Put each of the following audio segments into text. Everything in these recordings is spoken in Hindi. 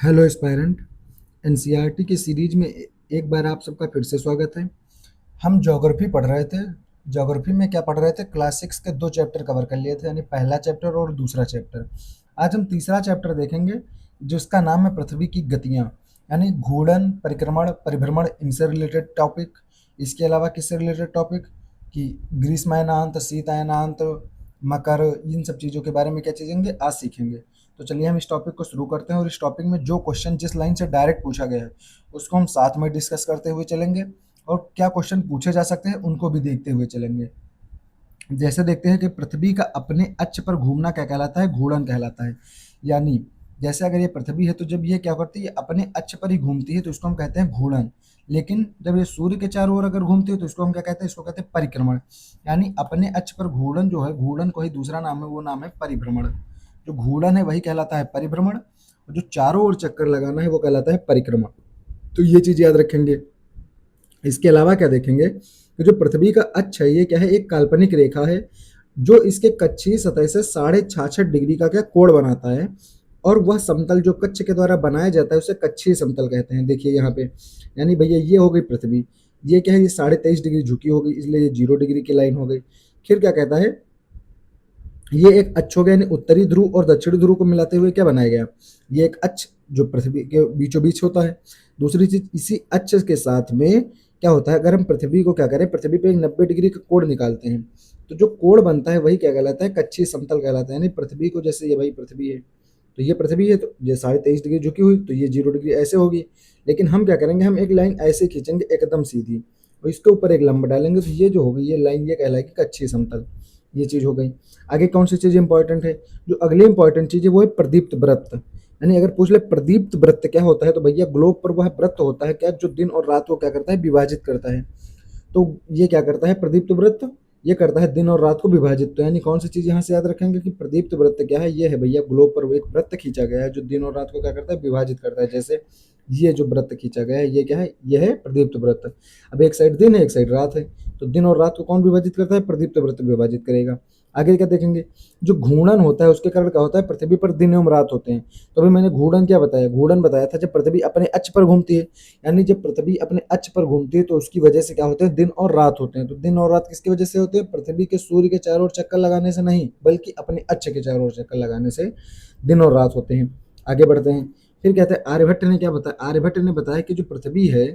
Hello aspirant. एनसीईआरटी की सीरीज में एक बार आप सबका फिर से स्वागत है। हम ज्योग्राफी पढ़ रहे थे। ज्योग्राफी में क्या पढ़ रहे थे? क्लासिक्स के 2 चैप्टर कवर कर लिए थे, यानी पहला चैप्टर और दूसरा चैप्टर। आज हम तीसरा चैप्टर देखेंगे, जिसका नाम है पृथ्वी की गतियाँ, यानी घूर्णन, परिक्रमण, परिभ्रमण, इनसे रिलेटेड टॉपिक। इसके अलावा किससे रिलेटेड टॉपिक कि ग्रीष्मायनांत, शीतायनांत, मकर, इन सब चीज़ों के बारे में क्या चीज़ेंगे आज सीखेंगे। तो चलिए हम इस टॉपिक को शुरू करते हैं, और इस टॉपिक में जो क्वेश्चन जिस लाइन से डायरेक्ट पूछा गया है उसको हम साथ में डिस्कस करते हुए चलेंगे, और क्या क्वेश्चन पूछे जा सकते हैं उनको भी देखते हुए चलेंगे। जैसे देखते हैं कि पृथ्वी का अपने अक्ष पर घूमना क्या कहलाता है? घूर्णन कहलाता है। यानी जैसे अगर ये पृथ्वी है तो जब ये क्या करती है, अपने अक्ष पर ही घूमती है तो इसको हम कहते हैं घूर्णन। लेकिन जब ये सूर्य के चारों ओर अगर घूमती है तो इसको हम क्या कहते हैं? इसको कहते हैं परिक्रमण। यानी अपने अक्ष पर घूर्णन जो है, घूर्णन को ही दूसरा नाम है, वो नाम है परिभ्रमण। जो घूर्णन है वही कहलाता है परिभ्रमण, और जो चारों ओर चक्कर लगाना है वो कहलाता है परिक्रमण। तो ये चीज याद रखेंगे। इसके अलावा क्या देखेंगे कि जो पृथ्वी का अक्ष है ये क्या है? एक काल्पनिक रेखा है जो इसके कक्षीय सतह से 66.5 डिग्री का क्या कोण बनाता है, और वह समतल जो कक्ष के द्वारा बनाया जाता है उसे कक्षीय समतल कहते हैं। देखिए यहाँ पे, यानी भैया ये हो गई पृथ्वी, ये क्या है? ये 23.5 डिग्री झुकी होगी, इसलिए ये 0 डिग्री की लाइन हो गई। फिर क्या कहता है? ये एक अक्ष हो गया, यानी उत्तरी ध्रुव और दक्षिणी ध्रुव को मिलाते हुए क्या बनाया गया? ये एक अक्ष जो पृथ्वी के बीचों बीच होता है। दूसरी चीज, इसी अक्ष के साथ में क्या होता है? अगर हम पृथ्वी को क्या करें, पृथ्वी पे एक 90 डिग्री का कोण निकालते हैं तो जो कोण बनता है वही क्या कहलाता है? कक्षीय समतल कहलाता है। यानी पृथ्वी को, जैसे ये भाई पृथ्वी है तो ये पृथ्वी है, तो ये 23.5 डिग्री झुकी हुई तो ये 0 डिग्री ऐसे होगी। लेकिन हम क्या करेंगे, हम एक लाइन ऐसे खींचेंगे एकदम सीधी, और इसके ऊपर एक लंब डालेंगे तो ये जो होगी ये लाइन ये कहलाएगी कक्षीय समतल। ये चीज हो गई। आगे कौन सी चीज इंपॉर्टेंट है? जो अगली इंपॉर्टेंट चीज है वो है प्रदीप्त वृत्त। यानी अगर पूछ ले प्रदीप्त वृत्त क्या होता है, तो भैया ग्लोब पर वह वृत्त होता है क्या जो दिन और रात को क्या करता है? विभाजित करता है। तो ये क्या करता है प्रदीप्त वृत्त? ये करता है दिन और रात को विभाजित। तो यानी कौन सी चीज यहाँ से याद रखेंगे कि प्रदीप्त वृत्त क्या है? ये है भैया ग्लोब पर वो एक वृत्त खींचा गया है जो दिन और रात को क्या करता है? विभाजित करता है। जैसे ये जो वृत्त खींचा गया है ये क्या है? ये है प्रदीप्त वृत्त। अब एक साइड दिन है एक साइड रात है, तो दिन और रात को कौन विभाजित करता है? प्रदीप्त वृत्त विभाजित करेगा। आगे क्या देखेंगे? जो घूर्णन होता है उसके कारण क्या होता है? पृथ्वी पर दिन एवं रात होते हैं। तो अभी मैंने घूर्णन क्या बताया? घूर्णन बताया था जब पृथ्वी अपने अक्ष पर घूमती है। यानी जब पृथ्वी अपने अक्ष पर घूमती है तो उसकी वजह से क्या होते हैं? दिन और रात होते हैं। तो दिन और रात किसकी वजह से होते हैं? पृथ्वी के सूर्य के चारों ओर चक्कर लगाने से नहीं, बल्कि अपने अक्ष के चारों ओर चक्कर लगाने से दिन और रात होते हैं। आगे बढ़ते हैं। फिर कहते हैं आर्यभट्ट ने क्या बताया? आर्यभट्ट ने बताया कि जो पृथ्वी है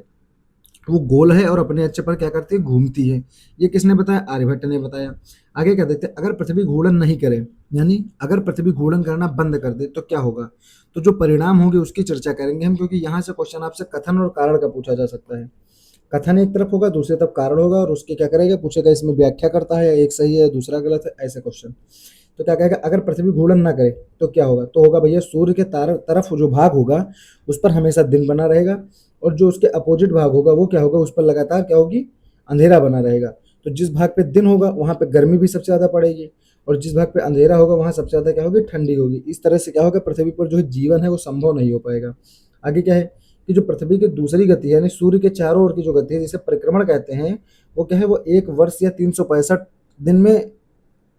वो गोल है और अपने अक्ष पर क्या करती है? घूमती है। ये किसने बताया? आर्यभट्ट ने बताया। आगे क्या देखते हैं? अगर पृथ्वी घूर्णन नहीं करे, यानी अगर पृथ्वी घूर्णन करना बंद कर दे तो क्या होगा? तो जो परिणाम होंगे उसकी चर्चा करेंगे हम, क्योंकि यहाँ से क्वेश्चन आपसे कथन और कारण का पूछा जा सकता है। कथन एक तरफ होगा, दूसरी तरफ कारण होगा, और उसके क्या करेगा? पूछेगा इसमें व्याख्या करता है, एक सही है दूसरा गलत है, ऐसे क्वेश्चन। तो क्या कहेगा? अगर पृथ्वी घूर्णन ना करे तो क्या होगा? तो होगा भैया सूर्य के तरफ जो भाग होगा उस पर हमेशा दिन बना रहेगा, और जो उसके अपोजिट भाग होगा वो क्या होगा? उस पर लगातार क्या होगी? अंधेरा बना रहेगा। तो जिस भाग पे दिन होगा वहां पे गर्मी भी सबसे ज्यादा पड़ेगी, और जिस भाग पे अंधेरा होगा वहां सबसे ज्यादा क्या होगी? ठंडी होगी। इस तरह से क्या होगा? पृथ्वी पर जो है जीवन है वो संभव नहीं हो पाएगा। आगे क्या है कि जो पृथ्वी की दूसरी गति है, यानी सूर्य के चारों ओर की जो गति है जिसे परिक्रमण कहते हैं, वो क्या है? वो 1 वर्ष या 365 दिन में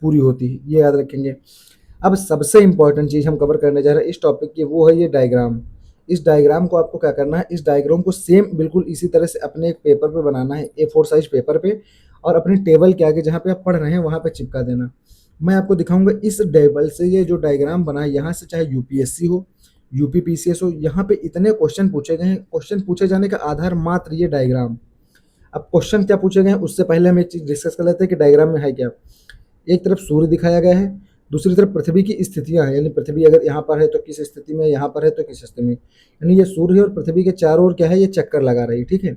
पूरी होती है। ये याद रखेंगे। अब सबसे इंपॉर्टेंट चीज हम कवर करने जा रहे हैं इस टॉपिक की, वो है ये डायग्राम। इस डायग्राम को आपको क्या करना है? इस डायग्राम को सेम बिल्कुल इसी तरह से अपने एक पेपर पे बनाना है, A4 साइज पेपर पे, और अपनी टेबल के आगे जहाँ पे आप पढ़ रहे हैं वहां पे चिपका देना। मैं आपको दिखाऊंगा इस टेबल से ये जो डायग्राम बना है, यहाँ से चाहे यूपीएससी हो, यूपीपीसीएस हो, यहाँ पे इतने क्वेश्चन पूछे गए हैं। क्वेश्चन पूछे जाने का आधार मात्र ये डायग्राम। अब क्वेश्चन क्या पूछे गए हैं उससे पहले हम एक चीज डिस्कस कर लेते हैं कि डायग्राम में है क्या। एक तरफ सूर्य दिखाया गया है, दूसरी तरफ पृथ्वी की स्थितियां हैं, यानी पृथ्वी अगर यहाँ पर है तो किस स्थिति में, यहाँ पर है तो किस स्थिति में। यानी ये सूर्य और पृथ्वी के चारों ओर क्या है? ये चक्कर लगा रही है। ठीक है,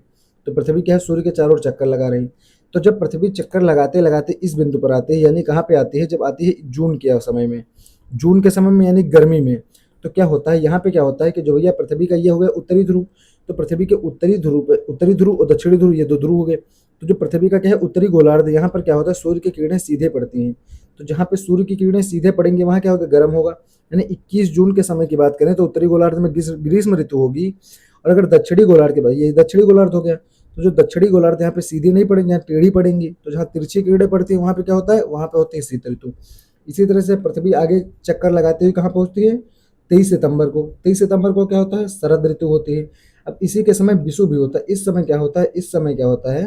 तो पृथ्वी क्या है? सूर्य के चारों ओर चक्कर लगा रही। तो जब पृथ्वी चक्कर लगाते लगाते इस बिंदु पर आती है, यानी कहाँ पे आती है? जब आती है जून के समय में, जून के समय में यानी गर्मी में, तो क्या होता है यहाँ पे? क्या होता है कि जो भैया पृथ्वी का ये हो गया उत्तरी ध्रुव, तो पृथ्वी के उत्तरी ध्रुव पे, उत्तरी ध्रुव और दक्षिणी ध्रुव ये 2 ध्रुव हो गए। तो जो पृथ्वी का क्या है? उत्तरी गोलार्ध, यहाँ पर क्या होता है? सूर्य की किरणें सीधे पड़ती हैं। तो जहाँ पे सूर्य की किरणें सीधे पड़ेंगी वहाँ क्या होगा? गर्म होगा। यानी 21 जून के समय की बात करें तो उत्तरी गोलार्ध में ग्रीष्म ऋतु होगी, और अगर दक्षिणी गोलार्ध के बाद, ये दक्षिणी गोलार्ध हो गया, तो जो दक्षिणी गोलार्ध यहाँ पे सीधी नहीं पड़ेंगी, यहाँ टेढ़ी पड़ेंगी। तो जहाँ तिरछी किरणें पड़ती है वहाँ पे क्या होता है? वहाँ पे होती है शीत ऋतु। इसी तरह से पृथ्वी आगे चक्कर लगाते हुए कहाँ पहुँचती है? 23 सितंबर को क्या होता है, शरद ऋतु होती है। अब इसी के समय विषु भी होता है। इस समय क्या होता है, इस समय क्या होता है,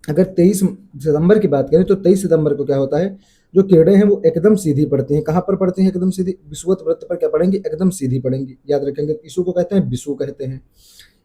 अगर 23 सितंबर की बात करें तो 23 सितंबर को क्या होता है, जो किरणें हैं वो एकदम सीधी पड़ती हैं। कहाँ पर पड़ती हैं एकदम सीधी, विषुवत वृत्त पर क्या पड़ेंगी, एकदम सीधी पड़ेंगी, याद रखेंगे। इसको कहते हैं विषु कहते हैं।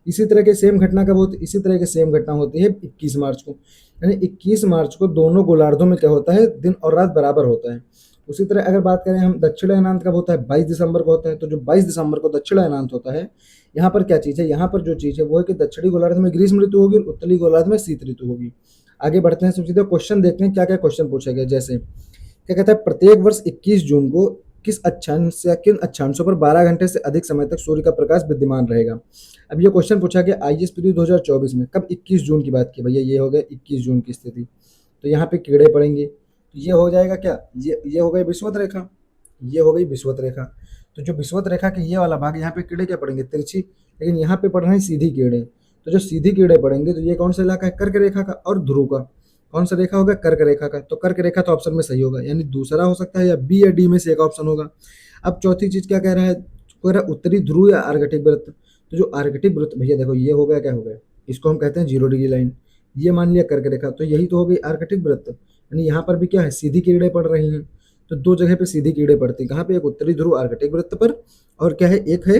इसी तरह के सेम घटना कब होती, इसी तरह की सेम घटना होती है 21 मार्च को। यानी 21 मार्च को दोनों गोलार्धों में क्या होता है, दिन और रात बराबर होता है। उसी तरह अगर बात करें हम, दक्षिण अयनांत कब होता है, 22 दिसंबर को होता है। तो जो 22 दिसंबर को दक्षिण अयनांत होता है, यहाँ पर क्या चीज़ है, यहाँ पर जो चीज़ है वो है कि दक्षिणी गोलार्ध में ग्रीष्म ऋतु होगी, उत्तरी गोलार्ध में शीत ऋतु होगी। आगे बढ़ते हैं, सबसे क्वेश्चन देखते हैं क्या क्या क्वेश्चन पूछे गए। जैसे क्या कहता है, प्रत्येक वर्ष 21 जून को किस अक्षांश या किन अक्षांशों पर 12 घंटे से अधिक समय तक सूर्य का प्रकाश विद्यमान रहेगा। अब ये क्वेश्चन पूछा गया आईएएस प्री 2024 में। कब, 21 जून की बात की भैया, ये हो गया 21 जून की स्थिति। तो यहाँ पे कीड़े पड़ेंगे, तो ये हो जाएगा क्या, ये हो गई विषुवत रेखा, ये हो गई विषुवत रेखा। तो जो विषुवत रेखा के ये वाला भाग, यहाँ पे कीड़े क्या पड़ेंगे, तिरछी, लेकिन यहाँ पे पड़ रहे हैं सीधी कीड़े। तो जो सीधी कीड़े पड़ेंगे, तो ये कौन सा इलाका है, कर्क रेखा का और ध्रुव का। कौन सा रेखा होगा, कर्क रेखा का। तो कर्क रेखा तो ऑप्शन में सही होगा, यानी दूसरा हो सकता है, या बी या डी में से एक ऑप्शन होगा। अब चौथी चीज क्या कह रहा है, कह रहा है उत्तरी ध्रुव या आर्कटिक वृत्त। तो जो आर्कटिक वृत्त भैया देखो, ये हो गया, क्या हो गया, इसको हम कहते हैं 0 डिग्री लाइन। ये मान लिया कर्क रेखा, तो यही तो हो गई आर्कटिक वृत्त। यानी यहाँ पर भी क्या है, सीधी कीड़े पड़ रही हैं। तो दो जगह पे सीधी कीड़े पड़ती हैं, कहाँ पे, एक उत्तरी ध्रुव आर्कटिक वृत्त पर, और क्या है, एक है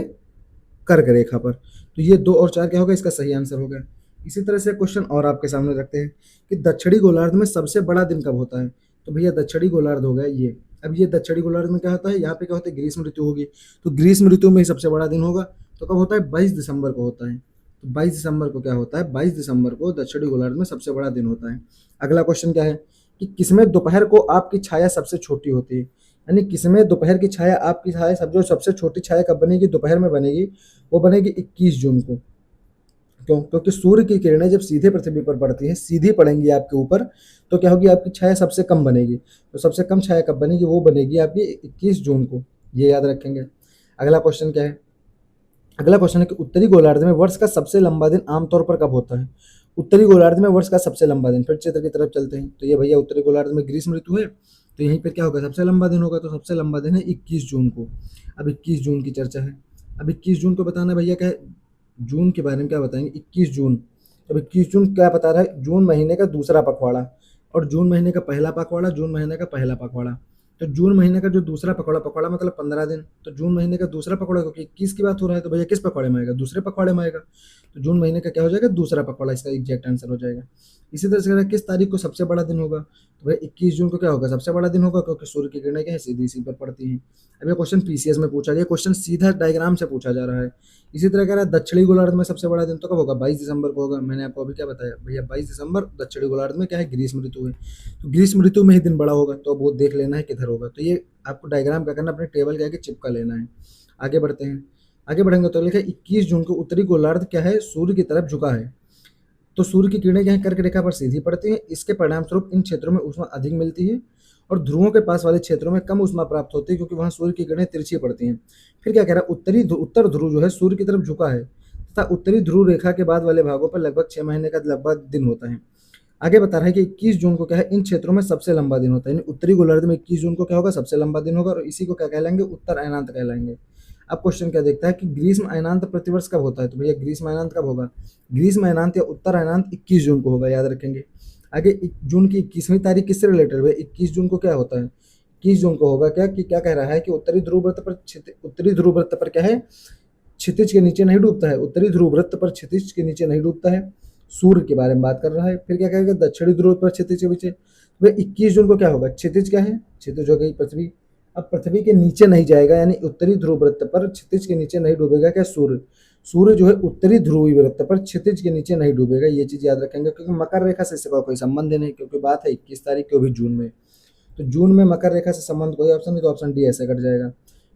कर्क रेखा पर। तो ये 2 और 4 क्या होगा, इसका सही आंसर हो गया। इसी तरह से क्वेश्चन और आपके सामने रखते हैं कि दक्षिणी गोलार्ध में सबसे बड़ा दिन कब होता है। तो भैया दक्षिणी गोलार्ध हो गया ये। अब ये दक्षिणी गोलार्ध में क्या होता है, यहाँ पे क्या होता है, ग्रीष्म ऋतु होगी। तो ग्रीष्म ऋतु में ही सबसे बड़ा दिन होगा। तो कब होता है, 22 दिसंबर को होता है। तो 22 दिसंबर को क्या होता है, 22 दिसंबर को दक्षिणी गोलार्ध में सबसे बड़ा दिन होता है। अगला क्वेश्चन क्या है कि किसमें दोपहर को आपकी छाया सबसे छोटी होती है। यानी किसमें दोपहर की छाया, आपकी छाया सब जो सबसे छोटी छाया कब बनेगी, दोपहर में बनेगी। वो बनेगी 21 जून को। क्यों, क्योंकि सूर्य की किरणें जब सीधे पृथ्वी पर पड़ती हैं, सीधी पड़ेंगी आपके ऊपर, तो क्या होगी, आपकी छाया सबसे कम बनेगी। तो सबसे कम छाया कब बनेगी, वो बनेगी आपकी 21 जून को। ये याद रखेंगे। अगला क्वेश्चन क्या है, अगला क्वेश्चन है कि उत्तरी गोलार्ध में वर्ष का सबसे लंबा दिन आमतौर पर कब होता है। उत्तरी गोलार्ध में वर्ष का सबसे लंबा दिन, फिर चित्र की तरफ चलते हैं। तो ये भैया उत्तरी गोलार्ध में ग्रीष्म ऋतु है, तो यहीं पर क्या होगा, सबसे लंबा दिन होगा। तो सबसे लंबा दिन है 21 जून को। अब 21 जून की चर्चा है। अब 21 जून को बताना भैया क्या है, जून के बारे में क्या बताएंगे, 21 जून। अब 21 जून क्या बता रहा है, जून महीने का दूसरा पखवाड़ा, और जून महीने का पहला पखवाड़ा, जून महीने का पहला पखवाड़ा। तो जून महीने का जो दूसरा पखवाड़ा, पखवाड़ा मतलब 15 दिन, तो जून महीने का दूसरा पखवाड़ा, क्योंकि 21 की बात हो रहा है, तो भैया किस पखवाड़े में आएगा, दूसरे पखवाड़े में आएगा। तो जून महीने का क्या हो जाएगा, दूसरा पखवाड़ा, इसका एग्जैक्ट आंसर हो जाएगा। इसी तरह से अगर किस तारीख को सबसे बड़ा दिन होगा, तो भाई 21 जून को क्या होगा, सबसे बड़ा दिन होगा, क्योंकि सूर्य की किरणें क्या है, सीधी इसी पर पड़ती हैं। अब ये क्वेश्चन पीसीएस में पूछा गया, क्वेश्चन सीधा डायग्राम से पूछा जा रहा है। इसी तरह कह रहा है दक्षिणी गोलार्ध में सबसे बड़ा दिन तो कब होगा, 22 दिसंबर को होगा। मैंने आपको अभी क्या बताया भैया, 22 दिसंबर दक्षिणी गोलार्ध में क्या है, ग्रीष्म ऋतु है। तो ग्रीष्म ऋतु में ही दिन बड़ा होगा, तो अब वो देख लेना है किधर होगा। तो ये आपको डायग्राम क्या करना, अपने टेबल के आगे चिपका लेना है। आगे बढ़ते हैं, आगे बढ़ेंगे तो लिखा है 21 जून को उत्तरी गोलार्ध क्या है, सूर्य की तरफ झुका है। तो सूर्य की किरणें क्या है, कर्क रेखा पर सीधी पड़ती हैं। इसके परिणाम स्वरूप इन क्षेत्रों में ऊष्मा अधिक मिलती है, और ध्रुवों के पास वाले क्षेत्रों में कम ऊष्मा प्राप्त होती है, क्योंकि वहां सूर्य की किरणें तिरछी पड़ती हैं। फिर क्या कह रहा है, उत्तर ध्रुव जो है सूर्य की तरफ झुका है, तथा उत्तरी ध्रुव रेखा के बाद वाले भागों पर लगभग 6 महीने का लगभग दिन होता है। आगे बता रहा है कि 21 जून को क्या है, इन क्षेत्रों में सबसे लंबा दिन होता है। यानी उत्तरी गोलार्ध में 21 जून को क्या होगा, सबसे लंबा दिन होगा, और इसी को क्या कहलाएंगे, उत्तर अयनांत कहलाएंगे। अब क्वेश्चन क्या देखता है कि ग्रीष्म अयनांत प्रतिवर्ष कब होता है। तो भैया ग्रीष्म अयनांत कब होगा, ग्रीष्म अयनांत या उत्तर अयनांत 21 जून को होगा, याद रखेंगे। आगे जून की 21वीं तारीख किससे रिलेटेड है, 21 जून को क्या होता है, 21 जून को होगा क्या, कि क्या कह रहा है कि उत्तरी ध्रुव वृत्त पर क्या है, क्षितिज के नीचे नहीं डूबता है। उत्तरी ध्रुव वृत्त पर क्षितिज के नीचे नहीं डूबता है, सूर्य के बारे में बात कर रहा है। फिर क्या कहेगा, दक्षिणी ध्रुव पर क्षितिज के पीछे। भाई 21 जून को क्या होगा, क्षितिज क्या है, क्षितिज हो गई पृथ्वी। अब पृथ्वी के नीचे नहीं जाएगा, यानी उत्तरी ध्रुव वृत्त पर क्षितिज के नीचे नहीं डूबेगा क्या, सूर्य। सूर्य जो है उत्तरी ध्रुवी वृत्त पर क्षितिज के नीचे नहीं डूबेगा, ये चीज याद रखेंगे, क्योंकि मकर रेखा से इसका कोई संबंध नहीं, क्योंकि बात है 21 तारीख को भी जून में। तो जून में मकर रेखा से संबंध कोई ऑप्शन नहीं, तो ऑप्शन डी ऐसे कट जाएगा।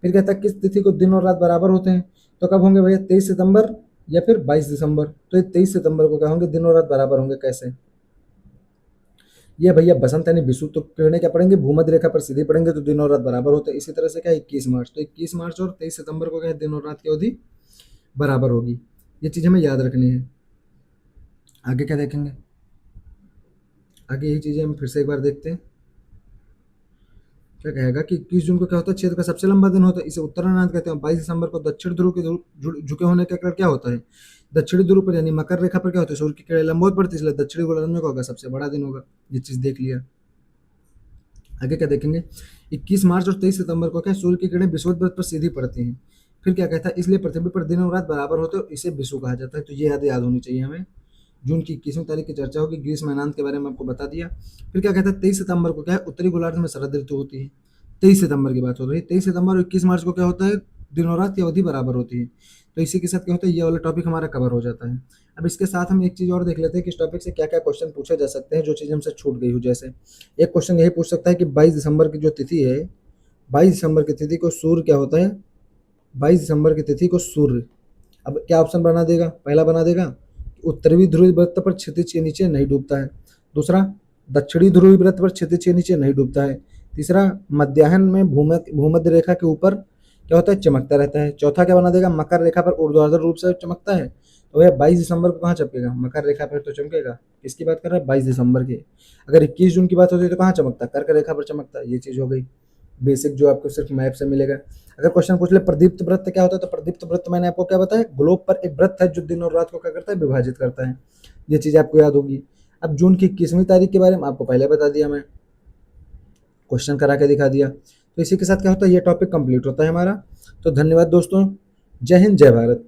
फिर कहता है किस तिथि को दिन और रात बराबर होते हैं। तो कब होंगे भैया, 23 सितंबर या फिर 22 दिसंबर। तो ये 23 सितंबर को क्या होंगे, दिन और रात बराबर होंगे। कैसे, ये भैया बसंत यानी विषु, तो किरणें क्या पड़ेंगे, भूमध्य रेखा पर सीधी पड़ेंगे, तो दिन और रात बराबर होते हैं। इसी तरह से क्या 21 मार्च, तो 21 मार्च और 23 सितंबर को क्या है, दिन और रात की अवधि बराबर होगी। ये चीज हमें याद रखनी है। आगे क्या देखेंगे, आगे यही चीजें हम फिर से एक बार देखते हैं। क्या कहेगा कि 21 जून को क्या होता है, क्षेत्र का सबसे लंबा दिन होता है, इसे उत्तरायणांत कहते हैं। 22 दिसंबर को दक्षिण ध्रुव के झुके होने का कारण क्या होता है, दक्षिणी ध्रुव पर यानी मकर रेखा पर क्या होता है, सूर्य की किरणें लंबवत पड़ती है, इसलिए दक्षिणी गोलार्ध में क्या होगा, सबसे बड़ा दिन होगा। ये चीज देख लिया। आगे क्या देखेंगे, 21 मार्च और 23 सितंबर को क्या सूर्य की किरणें विषुवत पर सीधी पड़ती हैं। फिर क्या कहता है, इसलिए पृथ्वी पर दिन और रात बराबर होते हैं, इसे विषु कहा जाता है। तो ये याद होनी चाहिए हमें। जून की 21वीं तारीख की चर्चा होगी, ग्रीष्म महीनांत के बारे में आपको बता दिया। फिर क्या कहता है, 23 सितंबर को क्या है, उत्तरी गोलार्ध में शरद ऋतु होती है। 23 सितंबर की बात हो रही है। 23 सितंबर और 21 मार्च को क्या होता है, दिन और रात की अवधि बराबर होती है। तो इसी के साथ क्या होता है, ये वाला टॉपिक हमारा कवर हो जाता है। अब इसके साथ हम एक चीज और देख लेते हैं कि इस टॉपिक से क्या क्या क्वेश्चन पूछे जा सकते हैं, जो चीज हमसे छूट गई हो। जैसे एक क्वेश्चन यही पूछ सकता है कि 22 दिसंबर की जो तिथि है, 22 दिसंबर की तिथि को सूर्य क्या होता है, 22 दिसंबर की तिथि को सूर्य, अब क्या ऑप्शन बना देगा, पहला बना देगा उत्तरी ध्रुवीय वृत्त पर क्षितिज के नीचे नहीं डूबता है। दूसरा, दक्षिणी ध्रुवीय वृत्त पर क्षितिज के नीचे नहीं डूबता है। तीसरा, मध्याह्न में भूमध्य रेखा के ऊपर क्या होता है, चमकता रहता है। चौथा क्या बना देगा, मकर रेखा पर ऊर्ध्वाधर रूप से चमकता है। तो भैया 22 दिसंबर को कहाँ चमकेगा, मकर रेखा पर तो चमकेगा। किसकी बात कर रहा है, 22 दिसंबर की। अगर 21 जून की बात होती है तो कहाँ चमकता है, कर्क रेखा पर चमकता है। ये चीज हो गई बेसिक, जो आपको सिर्फ मैप से मिलेगा। अगर क्वेश्चन पूछ ले प्रदीप्त वृत्त क्या होता है, तो प्रदीप्त वृत्त मैंने आपको क्या बताया, ग्लोब पर एक वृत्त है जो दिन और रात को क्या करता है, विभाजित करता है। ये चीज आपको याद होगी। अब जून की 21वीं तारीख के बारे में आपको पहले बता दिया, मैं क्वेश्चन करा के दिखा दिया। तो इसी के साथ क्या होता है, ये टॉपिक कंप्लीट होता है हमारा। तो धन्यवाद दोस्तों, जय हिंद जय भारत।